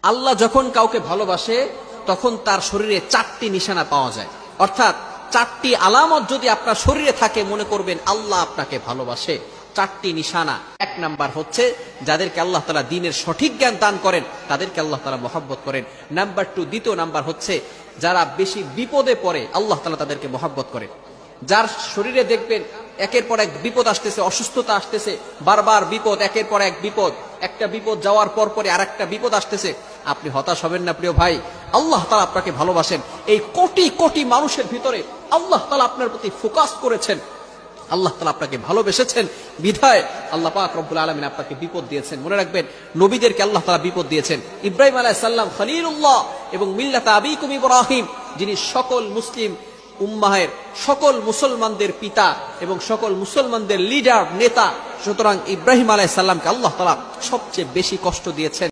আল্লাহ যখন কাউকে ভালোবাসে তখন তার শরীরে 4টি নিশানা পাওয়া যায়, অর্থাৎ 4টি আলামত যদি আপনার শরীরে থাকে মনে করবেন আল্লাহ আপনাকে ভালোবাসে। 4টি নিশানা। 1 নাম্বার হচ্ছে যাদেরকে আল্লাহ তাআলা দ্বীনের সঠিক জ্ঞান দান করেন তাদেরকে আল্লাহ তাআলা মহব্বত করেন। নাম্বার 2, দ্বিতীয় নাম্বার হচ্ছে যারা বেশি বিপদে পড়ে আল্লাহ তাআলা তাদেরকে মহব্বত করেন। যার শরীরে দেখবেন একের পর এক বিপদ আসতেছে, অসুস্থতা আসতেছে, বারবার বিপদ, একের পর এক বিপদ, একটা বিপদ যাওয়ার পর পরে আরেকটা বিপদ আসতেছে, আপনি হতাশ হবেন না প্রিয় ভাই। আল্লাহ তাআলা আপনাকে ভালোবাসেন। এই কোটি কোটি মানুষের ভিতরে আল্লাহ তাআলা আপনার প্রতি ফোকাস করেছেন, আল্লাহ তাআলা আপনাকে ভালোবেসেছেন বিধায় আল্লাহ পাক রব্বুল আলামিন আপনাকে বিপদ দিয়েছেন। মনে রাখবেন নবীদেরকে আল্লাহ তাআলা বিপদ দিয়েছেন। ইব্রাহিম আলাইহিস সালাম খলিলুল্লাহ এবং মিল্লাত আবিকুম ইব্রাহিম, যিনি সকল মুসলিম উম্মাহের সকল মুসলমানদের পিতা এবং সকল মুসলমানদের লিডার, নেতা। সুতরাং ইব্রাহিম আলাইহিস সালামকে আল্লাহ তাআলা সবচেয়ে বেশি কষ্ট দিয়েছেন।